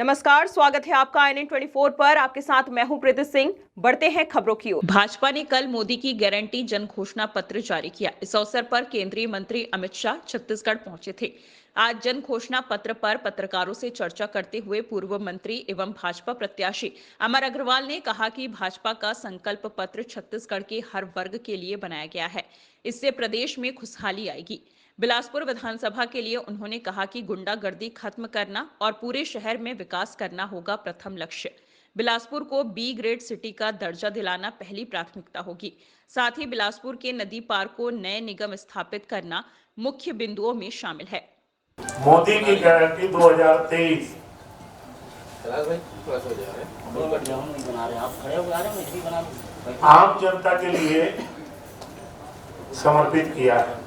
नमस्कार, स्वागत है आपका INN24 पर। आपके साथ मैं हूं प्रीति सिंह। बढ़ते हैं खबरों की ओर। भाजपा ने कल मोदी की गारंटी जन घोषणा पत्र जारी किया। इस अवसर पर केंद्रीय मंत्री अमित शाह छत्तीसगढ़ पहुंचे थे। आज जन घोषणा पत्र पर पत्रकारों से चर्चा करते हुए पूर्व मंत्री एवं भाजपा प्रत्याशी अमर अग्रवाल ने कहा कि भाजपा का संकल्प पत्र छत्तीसगढ़ के हर वर्ग के लिए बनाया गया है। इससे प्रदेश में खुशहाली आएगी। बिलासपुर विधानसभा के लिए उन्होंने कहा कि गुंडागर्दी खत्म करना और पूरे शहर में विकास करना होगा प्रथम लक्ष्य। बिलासपुर को बी ग्रेड सिटी का दर्जा दिलाना पहली प्राथमिकता होगी। साथ ही बिलासपुर के नदी पार को नए निगम स्थापित करना मुख्य बिंदुओं में शामिल है। मोदी की गारंटी 2023 आम जनता के लिए समर्पित किया है।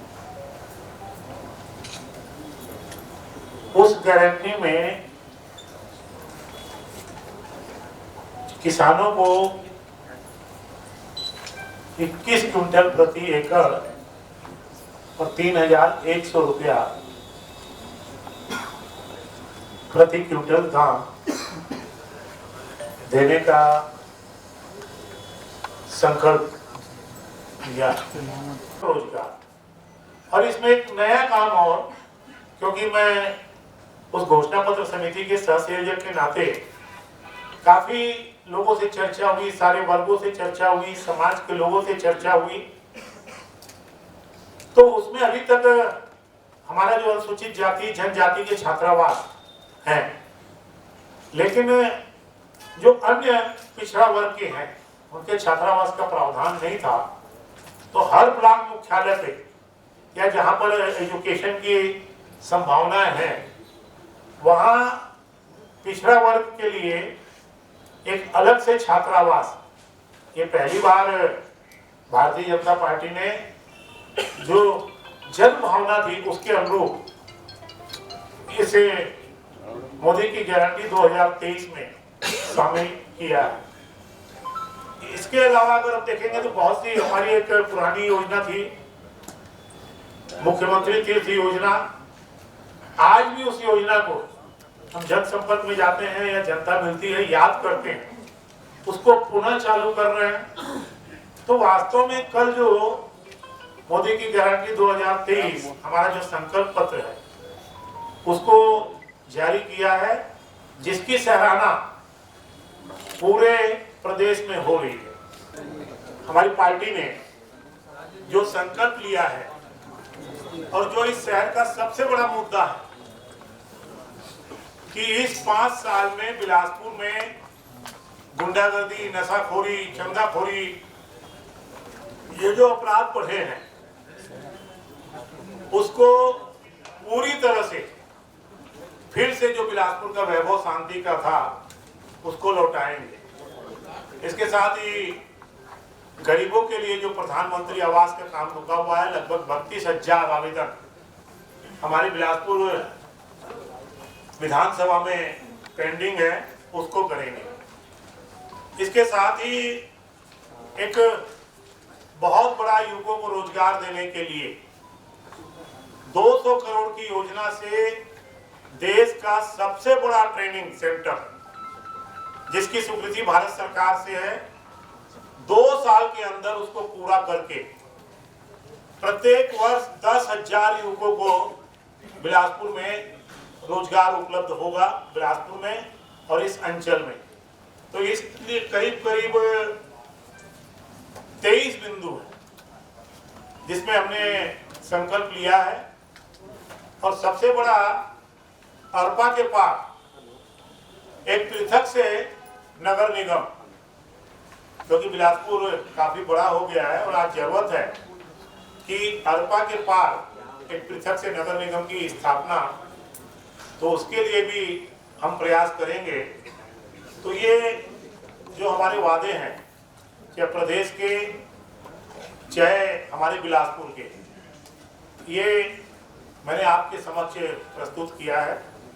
उस गारंटी में किसानों को 21 क्विंटल प्रति एकड़ और 3,100 रुपया प्रति क्विंटल दाम देने का संकल्प लिया। रोजगार और इसमें एक नया काम और, क्योंकि मैं उस घोषणा पत्र समिति के सह संयोजक के नाते काफी लोगों से चर्चा हुई, सारे वर्गों से चर्चा हुई, समाज के लोगों से चर्चा हुई, तो उसमें अभी तक हमारा जो अनुसूचित जाति जनजाति के छात्रावास हैं, लेकिन जो अन्य पिछड़ा वर्ग के हैं उनके छात्रावास का प्रावधान नहीं था। तो हर ब्लॉक मुख्यालय पे या जहां पर एजुकेशन की संभावनाएं हैं वहां पिछड़ा वर्ग के लिए एक अलग से छात्रावास, ये पहली बार भारतीय जनता पार्टी ने जो जन भावना थी उसके अनुरूप इसे मोदी की गारंटी 2023 में शामिल किया है। इसके अलावा अगर हम देखेंगे तो बहुत सी हमारी एक पुरानी योजना थी, मुख्यमंत्री तीर्थ योजना। आज भी उस योजना को हम जनसंपर्क में जाते हैं या जनता मिलती है याद करते हैं, उसको पुनः चालू कर रहे हैं। तो वास्तव में कल जो मोदी की गारंटी 2023 हमारा जो संकल्प पत्र है उसको जारी किया है, जिसकी सराहना पूरे प्रदेश में हो रही है। हमारी पार्टी ने जो संकल्प लिया है और जो इस शहर का सबसे बड़ा मुद्दा है कि इस 5 साल में बिलासपुर में गुंडागर्दी, नशाखोरी, चंदाखोरी, ये जो अपराध बढ़े हैं उसको पूरी तरह से फिर से जो बिलासपुर का वैभव शांति का था उसको लौटाएंगे। इसके साथ ही गरीबों के लिए जो प्रधानमंत्री आवास का काम रुका हुआ है, लगभग 32,000 आवेदन हमारे बिलासपुर विधानसभा में पेंडिंग है, उसको करेंगे। इसके साथ ही एक बहुत बड़ा युवकों को रोजगार देने के लिए 200 करोड़ की योजना से देश का सबसे बड़ा ट्रेनिंग सेंटर, जिसकी स्वीकृति भारत सरकार से है, 2 साल के अंदर उसको पूरा करके प्रत्येक वर्ष 10,000 युवकों को बिलासपुर में रोजगार उपलब्ध होगा, बिलासपुर में और इस अंचल में। तो इसलिए करीब 23 बिंदु है जिसमें हमने संकल्प लिया है। और सबसे बड़ा अरपा के पार एक पृथक से नगर निगम, क्योंकि बिलासपुर काफी बड़ा हो गया है और आज जरूरत है कि अरपा के पार एक पृथक से नगर निगम की स्थापना, तो उसके लिए भी हम प्रयास करेंगे। तो ये जो हमारे वादे हैं, चाहे प्रदेश के चाहे हमारे बिलासपुर के, ये मैंने आपके समक्ष प्रस्तुत किया है।